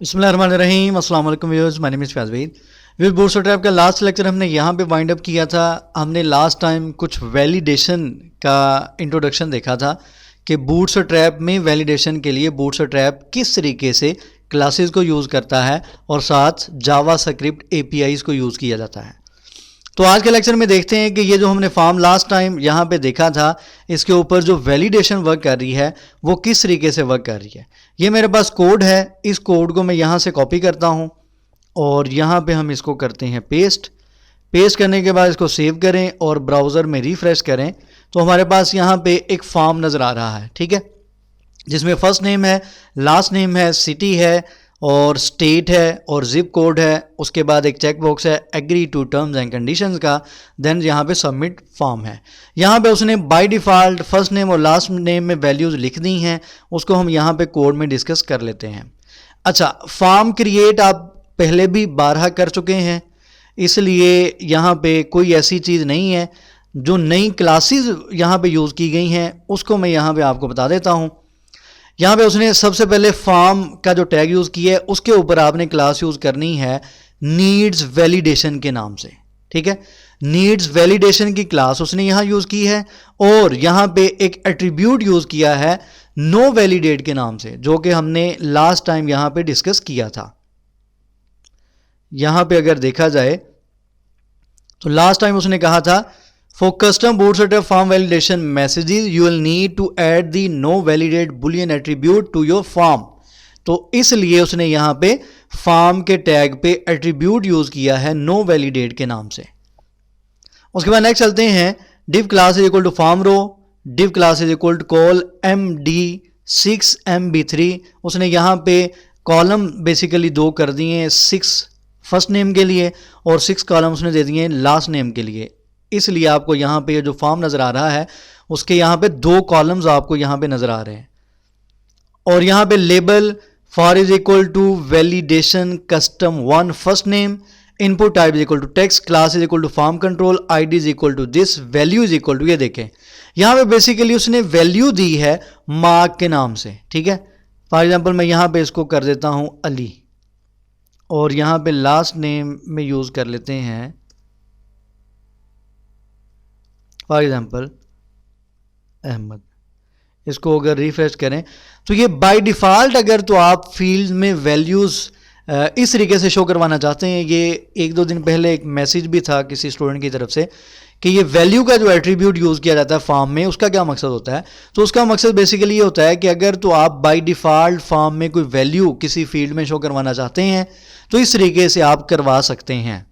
बिस्मिल्लाहिर्रहमानिर्रहीम, अस्सलाम वालेकुम viewers, my name is Faiz. Bootstrap का लास्ट लेक्चर हमने यहाँ पे वाइंड अप किया था। हमने लास्ट टाइम कुछ वैलिडेशन का इंट्रोडक्शन देखा था कि बूटस्ट्रैप में वैलिडेशन के लिए बूटस्ट्रैप किस तरीके से क्लासेस को यूज़ करता है और साथ जावास्क्रिप्ट एपीआईज़ को यूज़ किया जाता है। तो आज के लेक्चर में देखते हैं कि ये जो हमने फॉर्म लास्ट टाइम यहाँ पे देखा था, इसके ऊपर जो वैलिडेशन वर्क कर रही है वो किस तरीके से वर्क कर रही है। ये मेरे पास कोड है, इस कोड को मैं यहाँ से कॉपी करता हूँ और यहाँ पे हम इसको करते हैं पेस्ट करने के बाद इसको सेव करें और ब्राउज़र में रिफ़्रेश करें तो हमारे पास यहाँ पे एक फॉर्म नज़र आ रहा है, ठीक है, जिसमें फर्स्ट नेम है, लास्ट नेम है, सिटी है और स्टेट है और जिप कोड है। उसके बाद एक चेक बॉक्स है agree to terms and conditions का। देन यहाँ पे सबमिट फॉर्म है। यहाँ पे उसने बाय डिफ़ॉल्ट फर्स्ट नेम और लास्ट नेम में वैल्यूज़ लिख दी हैं, उसको हम यहाँ पे कोड में डिस्कस कर लेते हैं। अच्छा, फॉर्म क्रिएट आप पहले भी 12 कर चुके हैं, इसलिए यहाँ पे कोई ऐसी चीज़ नहीं है। जो नई क्लासेस यहाँ पे यूज़ की गई हैं उसको मैं यहाँ पे आपको बता देता हूँ। यहाँ पे उसने सबसे पहले फॉर्म का जो टैग यूज़ किया है उसके ऊपर आपने क्लास यूज़ करनी है नीड्स वैलिडेशन के नाम से, ठीक है। नीड्स वैलिडेशन की क्लास उसने यहाँ यूज़ की है और यहाँ पे एक एट्रीब्यूट यूज़ किया है नो वैलिडेट के नाम से, जो कि हमने लास्ट टाइम यहाँ पे डिस्कस किया था। यहाँ पे अगर देखा जाए तो लास्ट टाइम उसने कहा था For custom bootstrap form validation messages, you will need to add the no validate boolean attribute to your form। तो इसलिए उसने यहाँ पे फॉर्म के टैग पे एट्रीब्यूट यूज़ किया है no validate के नाम से। उसके बाद नेक्स्ट चलते हैं, div class is equal to form row, div class is equal to call md6 mb3। उसने यहाँ पे कॉलम बेसिकली 2 कर दिए हैं, 6 फर्स्ट नेम के लिए और 6 कॉलम उसने दे दिए हैं लास्ट नेम के लिए। इसलिए आपको यहाँ पे जो फॉर्म नज़र आ रहा है उसके यहाँ पे 2 कॉलम्स आपको यहाँ पे नज़र आ रहे हैं। और यहाँ पे label for is equal to validation custom 1 first name, input type is equal to text, class is equal to form control, ID is equal to this, value is equal to, ये देखें यहाँ पे बेसिकली उसने value दी है mark के नाम से, ठीक है। फॉर एग्जाम्पल मैं यहाँ पे इसको कर देता हूँ अली और यहाँ पे लास्ट नेम में यूज़ कर लेते हैं फॉर एग्जाम्पल अहमद। इसको अगर रिफ्रेश करें तो ये बाय डिफ़ॉल्ट अगर तो आप फील्ड में वैल्यूज़ इस तरीके से शो करवाना चाहते हैं। ये 1-2 दिन पहले एक मैसेज भी था किसी स्टूडेंट की तरफ से कि ये वैल्यू का जो एट्रीब्यूट यूज़ किया जाता है फॉर्म में, उसका क्या मकसद होता है। तो उसका मकसद बेसिकली ये होता है कि अगर तो आप बाय डिफ़ॉल्ट फॉर्म में कोई वैल्यू किसी फील्ड में शो करवाना चाहते हैं तो इस तरीके से आप करवा सकते हैं।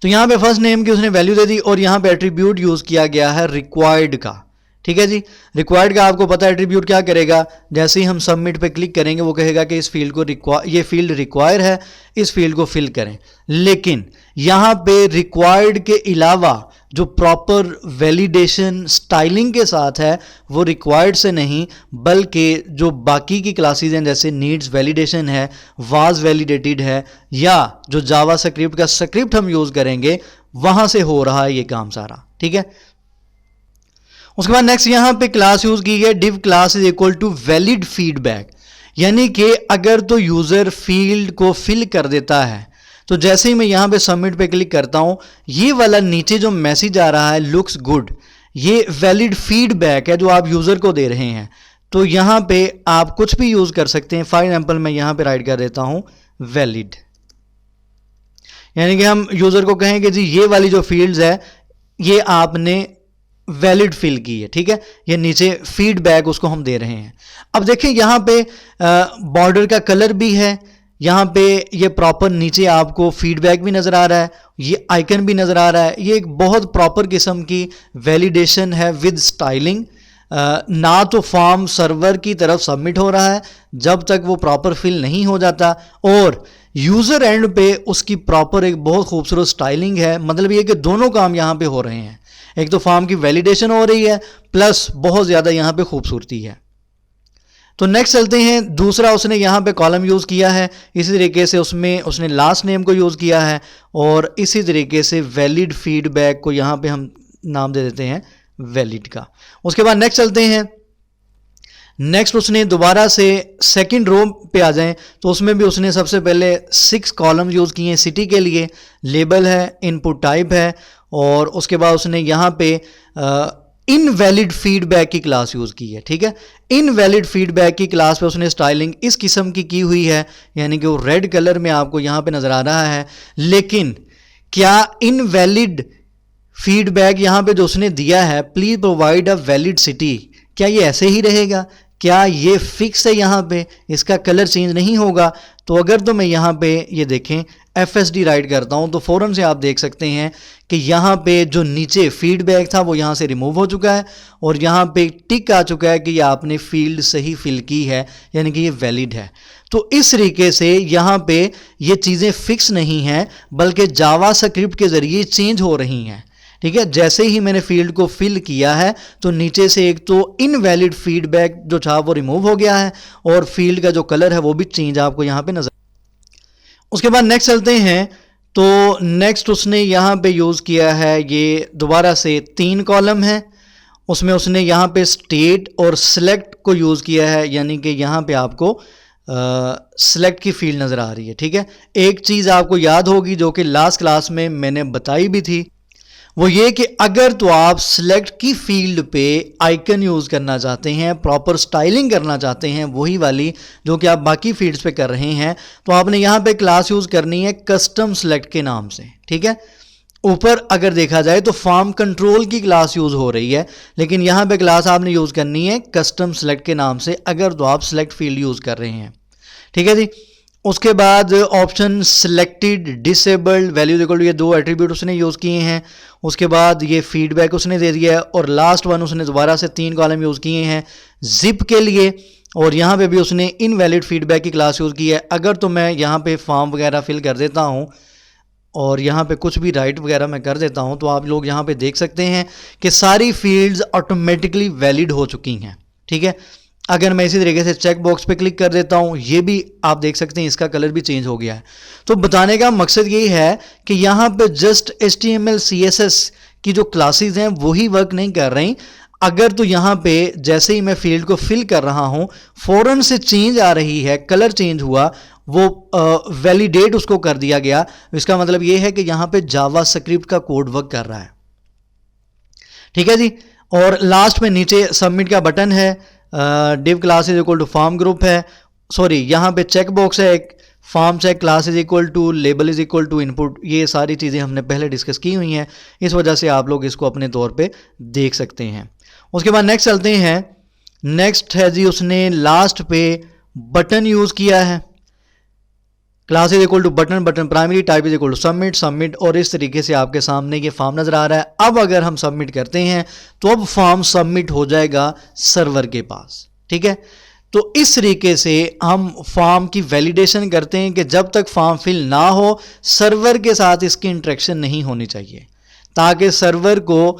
तो यहाँ पे फर्स्ट नेम की उसने वैल्यू दे दी और यहाँ पे एट्रीब्यूट यूज़ किया गया है रिक्वायर्ड का, ठीक है जी। रिक्वायर्ड का आपको पता है एट्रीब्यूट क्या करेगा, जैसे ही हम सबमिट पे क्लिक करेंगे वो कहेगा कि इस फील्ड को ये फील्ड रिक्वायर है, इस फील्ड को फिल करें। लेकिन यहाँ पे रिक्वायर्ड के अलावा जो प्रॉपर वैलिडेशन स्टाइलिंग के साथ है वो रिक्वायर्ड से नहीं बल्कि जो बाकी की क्लासेस हैं जैसे नीड्स वैलिडेशन है, वाज वैलिडेटेड है, या जो जावास्क्रिप्ट का स्क्रिप्ट हम यूज़ करेंगे वहाँ से हो रहा है ये काम सारा, ठीक है। उसके बाद नेक्स्ट यहाँ पे क्लास यूज़ की है div class is equal to valid feedback, यानी कि अगर तो यूज़र फील्ड को फिल कर देता है तो जैसे ही मैं यहाँ पे सबमिट पे क्लिक करता हूँ ये वाला नीचे जो मैसेज आ रहा है लुक्स गुड, ये वैलिड फीडबैक है जो आप यूज़र को दे रहे हैं। तो यहाँ पे आप कुछ भी यूज़ कर सकते हैं। फॉर एग्जाम्पल मैं यहाँ पे राइट कर देता हूँ वैलिड, यानी कि हम यूज़र को कहें कि जी ये वाली जो फील्ड्स है ये आपने वैलिड फिल की है, ठीक है। ये नीचे फीडबैक उसको हम दे रहे हैं। अब देखें यहाँ पे बॉर्डर का कलर भी है, यहाँ पे ये प्रॉपर नीचे आपको फीडबैक भी नज़र आ रहा है, ये आइकन भी नज़र आ रहा है। ये एक बहुत प्रॉपर किस्म की वैलिडेशन है विद स्टाइलिंग। ना तो फॉर्म सर्वर की तरफ सबमिट हो रहा है जब तक वो प्रॉपर फिल नहीं हो जाता, और यूज़र एंड पे उसकी प्रॉपर एक बहुत खूबसूरत स्टाइलिंग है। मतलब ये कि दोनों काम यहाँ पे हो रहे हैं, एक तो फॉर्म की वैलिडेशन हो रही है प्लस बहुत ज़्यादा यहाँ पे खूबसूरती है। तो नेक्स्ट चलते हैं, दूसरा उसने यहाँ पे कॉलम यूज़ किया है, इसी तरीके से उसमें उसने लास्ट नेम को यूज़ किया है और इसी तरीके से वैलिड फीडबैक को यहाँ पे हम नाम दे देते हैं वैलिड का। उसके बाद नेक्स्ट चलते हैं, नेक्स्ट उसने दोबारा से सेकंड रो पे आ जाएं तो उसमें भी उसने सबसे पहले 6 कॉलम यूज़ किए हैं सिटी के लिए, लेबल है, इनपुट टाइप है, और उसके बाद उसने यहाँ पे इनवैलिड फीडबैक की क्लास यूज़ की है। ठीक है, इनवैलिड फीडबैक की क्लास पे उसने स्टाइलिंग इस किस्म की हुई है, यानी कि वो रेड कलर में आपको यहाँ पे नज़र आ रहा है। लेकिन क्या इनवैलिड फीडबैक यहाँ पे जो उसने दिया है, please provide a valid city, क्या ये ऐसे ही रहेगा? क्या ये फिक्स है? यहाँ पे इसका कलर चेंज नहीं होगा? तो अगर तो मैं यहाँ पे ये देखें FSD राइट करता हूँ तो फ़ौरन से आप देख सकते हैं कि यहाँ पे जो नीचे फीडबैक था वो यहाँ से रिमूव हो चुका है और यहाँ पे टिक आ चुका है कि ये आपने फील्ड सही फिल की है, यानी कि ये वैलिड है। तो इस तरीके से यहाँ पे ये चीज़ें फिक्स नहीं हैं बल्कि जावा स्क्रिप्ट के ज़रिए चेंज हो रही हैं। ठीक है, जैसे ही मैंने फील्ड को फिल किया है तो नीचे से एक तो इनवैलिड फीडबैक जो था वो रिमूव हो गया है और फील्ड का जो कलर है वो भी चेंज आपको यहाँ पे नजर। उसके बाद नेक्स्ट चलते हैं तो नेक्स्ट उसने यहाँ पे यूज़ किया है, ये दोबारा से 3 कॉलम है, उसमें उसने यहाँ पे स्टेट और सिलेक्ट को यूज़ किया है, यानी कि यहाँ पे आपको सिलेक्ट की फील्ड नज़र आ रही है। ठीक है, एक चीज़ आपको याद होगी जो कि लास्ट क्लास में मैंने बताई भी थी, वो ये कि अगर तो आप सिलेक्ट की फील्ड पे आइकन यूज़ करना चाहते हैं, प्रॉपर स्टाइलिंग करना चाहते हैं, वही वाली जो कि आप बाकी फील्ड्स पे कर रहे हैं, तो आपने यहाँ पे क्लास यूज़ करनी है कस्टम सेलेक्ट के नाम से। ठीक है, ऊपर अगर देखा जाए तो फॉर्म कंट्रोल की क्लास यूज़ हो रही है, लेकिन यहाँ पे क्लास आपने यूज़ करनी है कस्टम सेलेक्ट के नाम से अगर तो आप सिलेक्ट फील्ड यूज़ कर रहे हैं। ठीक है जी, उसके बाद option selected, disabled, values equal to, ये 2 एट्रीब्यूट उसने यूज़ किए हैं। उसके बाद ये फीडबैक उसने दे दिया है और लास्ट वन उसने दोबारा से 3 कॉलम यूज़ किए हैं जिप के लिए, और यहाँ पे भी उसने इनवैलिड फीडबैक की क्लास यूज़ की है। अगर तो मैं यहाँ पे फॉर्म वगैरह फिल कर देता हूँ और यहाँ पे कुछ भी राइट वगैरह मैं कर देता हूँ तो आप लोग यहाँ पे देख सकते हैं कि सारी फील्ड्स ऑटोमेटिकली वैलिड हो चुकी हैं। ठीक है, अगर मैं इसी तरीके से चेक बॉक्स पे क्लिक कर देता हूँ, ये भी आप देख सकते हैं इसका कलर भी चेंज हो गया है। तो बताने का मकसद ये है कि यहाँ पे जस्ट HTML CSS की जो क्लासेस हैं वही वर्क नहीं कर रही। अगर तो यहाँ पे जैसे ही मैं फील्ड को फिल कर रहा हूँ फ़ौरन से चेंज आ रही है, कलर चेंज हुआ, वो वैलिडेट उसको कर दिया गया, इसका मतलब ये है कि यहाँ पे जावा स्क्रिप्ट का कोड वर्क कर रहा है। ठीक है जी, और लास्ट में नीचे सबमिट का बटन है, div class is equal to form group है, सॉरी यहाँ पे चेक बॉक्स है एक, form check class is equal to label is equal to input, ये सारी चीज़ें हमने पहले डिस्कस की हुई हैं, इस वजह से आप लोग इसको अपने तौर पे देख सकते हैं। उसके बाद नेक्स्ट चलते हैं, नेक्स्ट है जी उसने लास्ट पे बटन यूज़ किया है, class is equal to button, button primary, type is equal to submit, submit, और इस तरीके से आपके सामने ये फॉर्म नज़र आ रहा है। अब अगर हम सबमिट करते हैं तो अब फॉर्म सबमिट हो जाएगा सर्वर के पास। ठीक है, तो इस तरीके से हम फॉर्म की वैलिडेशन करते हैं कि जब तक फॉर्म फिल ना हो सर्वर के साथ इसकी इंटरेक्शन नहीं होनी चाहिए, ताकि सर्वर को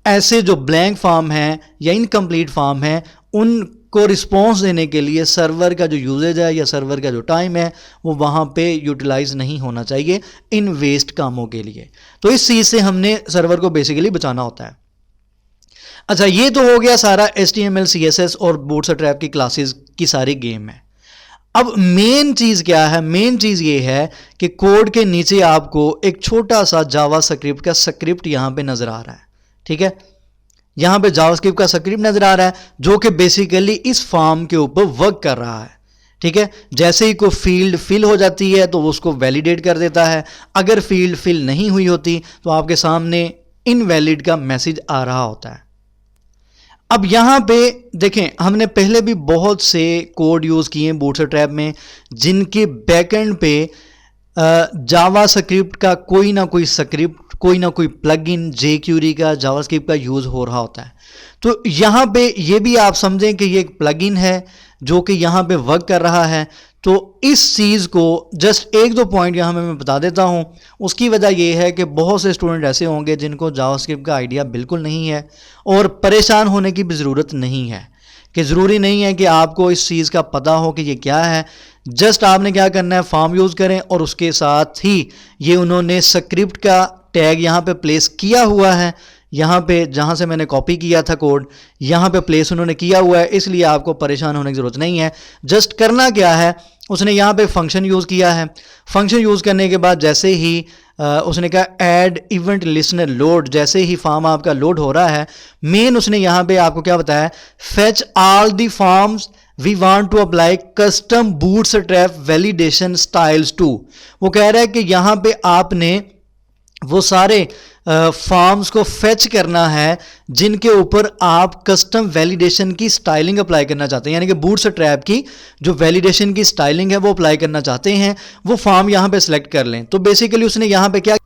ऐसे जो ब्लैंक फॉर्म हैं या इनकम्प्लीट फॉर्म हैं उनको रिस्पॉन्स देने के लिए सर्वर का जो यूजेज है या सर्वर का जो टाइम है वो वहाँ पे यूटिलाइज नहीं होना चाहिए इन वेस्ट कामों के लिए। तो इस चीज़ से हमने सर्वर को बेसिकली बचाना होता है। अच्छा, ये तो हो गया सारा HTML CSS और बूटस्ट्रैप की क्लासेस की सारी गेम है। अब मेन चीज़ क्या है? मेन चीज़ ये है कि कोड के नीचे आपको एक छोटा सा जावा स्क्रिप्ट का स्क्रिप्ट यहाँ पे नज़र आ रहा है। ठीक है, यहाँ पे जावास्क्रिप्ट का स्क्रिप्ट नजर आ रहा है जो कि बेसिकली इस फॉर्म के ऊपर वर्क कर रहा है। ठीक है, जैसे ही कोई फील्ड फिल हो जाती है तो वो उसको वैलिडेट कर देता है, अगर फील्ड फिल नहीं हुई होती तो आपके सामने इनवैलिड का मैसेज आ रहा होता है। अब यहाँ पे देखें, हमने पहले भी बहुत से कोड यूज़ किए हैं बूटस्ट्रैप में जिनके बैकएंड पे जावा स्क्रिप्ट का कोई ना कोई स्क्रिप्ट, कोई ना कोई प्लगइन jQuery का, जावास्क्रिप्ट का यूज़ हो रहा होता है। तो यहाँ पे ये भी आप समझें कि ये एक प्लगइन है जो कि यहाँ पे वर्क कर रहा है। तो इस चीज़ को जस्ट 1-2 पॉइंट यहाँ मैं बता देता हूँ। उसकी वजह ये है कि बहुत से स्टूडेंट ऐसे होंगे जिनको जावास्क्रिप्ट का आइडिया बिल्कुल नहीं है, और परेशान होने की भी ज़रूरत नहीं है कि ज़रूरी नहीं है कि आपको इस चीज़ का पता हो कि ये क्या है। जस्ट आपने क्या करना है, फॉर्म यूज़ करें और उसके साथ ही ये उन्होंने स्क्रिप्ट का टैग यहाँ पे प्लेस किया हुआ है, यहाँ पे जहाँ से मैंने कॉपी किया था कोड, यहाँ पे प्लेस उन्होंने किया हुआ है, इसलिए आपको परेशान होने की ज़रूरत नहीं है। जस्ट करना क्या है, उसने यहाँ पे फंक्शन यूज़ किया है। फंक्शन यूज़ करने के बाद जैसे ही उसने कहा ऐड इवेंट लिसनर लोड, जैसे ही फॉर्म आपका लोड हो रहा है, मेन उसने यहाँ पे आपको क्या बताया, fetch all the forms we want to apply custom bootstrap validation styles to. वो कह रहा है कि यहाँ पे आपने वो सारे फॉर्म्स को फेच करना है जिनके ऊपर आप कस्टम वैलिडेशन की स्टाइलिंग अप्लाई करना चाहते हैं, यानी कि बूटस्ट्रैप की जो वैलिडेशन की स्टाइलिंग है वो अप्लाई करना चाहते हैं, वो फॉर्म यहाँ पे सिलेक्ट कर लें। तो बेसिकली उसने यहाँ पे क्या,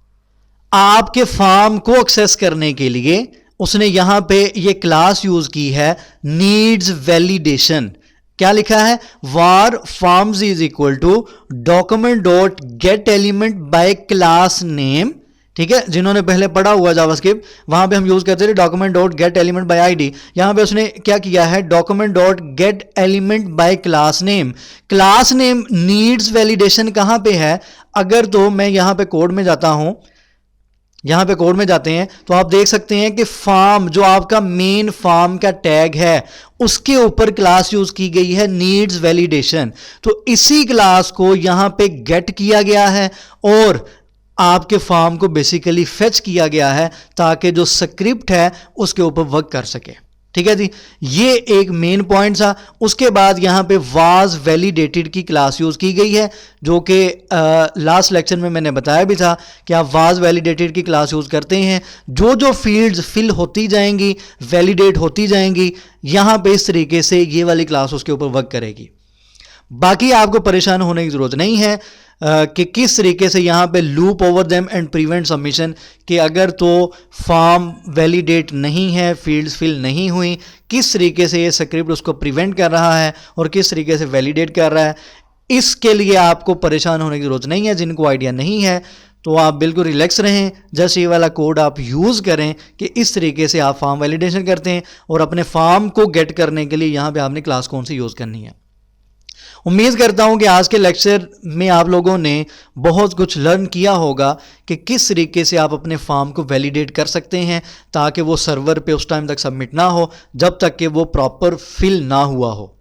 आपके फॉर्म को एक्सेस करने के लिए उसने यहाँ पे ये क्लास यूज की है नीड्स वैलिडेशन। क्या लिखा है, var forms is equal to document dot get element by class name। ठीक है, जिन्होंने पहले पढ़ा हुआ जावास्क्रिप्ट वहां पे हम यूज करते थे document dot gate element by ID. यहां पे उसने क्या किया है, document dot gate element by class name. Class name needs validation कहां पे है, अगर तो मैं यहां पे कोड में जाता हूं, यहां पे कोड में जाते हैं तो आप देख सकते हैं कि फॉर्म जो आपका मेन फॉर्म का टैग है उसके ऊपर क्लास यूज की गई है नीड्स वैलिडेशन। तो इसी क्लास को यहां पे गेट किया गया है और आपके फॉर्म को बेसिकली फेच किया गया है ताकि जो स्क्रिप्ट है उसके ऊपर वर्क कर सके। ठीक है जी, ये एक मेन पॉइंट था। उसके बाद यहां पे वाज वैलिडेटेड की क्लास यूज की गई है, जो कि लास्ट लेक्चर में मैंने बताया भी था कि आप वाज वैलिडेटेड की क्लास यूज करते हैं, जो जो फील्ड्स फिल होती जाएंगी वैलिडेट होती जाएंगी, यहां पे इस तरीके से ये वाली क्लास उसके ऊपर वर्क करेगी। बाकी आपको परेशान होने की जरूरत नहीं है कि किस तरीके से यहाँ पे loop over them and prevent submission, कि अगर तो फॉर्म वैलिडेट नहीं है, फील्ड्स फिल नहीं हुई, किस तरीके से ये स्क्रिप्ट उसको प्रिवेंट कर रहा है और किस तरीके से वैलिडेट कर रहा है। इसके लिए आपको परेशान होने की ज़रूरत नहीं है। जिनको आइडिया नहीं है तो आप बिल्कुल रिलैक्स रहें, जस्ट ये वाला कोड आप यूज़ करें कि इस तरीके से आप फॉर्म वैलिडेशन करते हैं और अपने फॉर्म को गेट करने के लिए यहाँ पे आपने क्लास कौन सी यूज़ करनी है। उम्मीद करता हूं कि आज के लेक्चर में आप लोगों ने बहुत कुछ लर्न किया होगा कि किस तरीके से आप अपने फॉर्म को वैलिडेट कर सकते हैं ताकि वो सर्वर पे उस टाइम तक सबमिट ना हो जब तक कि वो प्रॉपर फिल ना हुआ हो।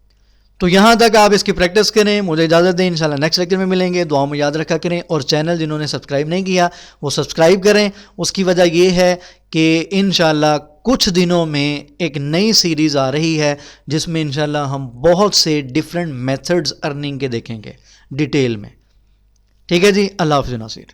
तो यहाँ तक आप इसकी प्रैक्टिस करें। मुझे इजाज़त दें, इंशाल्लाह नेक्स्ट लेक्चर में मिलेंगे। दुआ में याद रखा करें और चैनल जिन्होंने सब्सक्राइब नहीं किया वो सब्सक्राइब करें। उसकी वजह ये है कि इंशाल्लाह कुछ दिनों में एक नई सीरीज़ आ रही है जिसमें इंशाल्लाह हम बहुत से डिफरेंट मेथड्स अर्निंग के देखेंगे डिटेल में। ठीक है जी, अल्लाह हाफ़िज़ नासिर।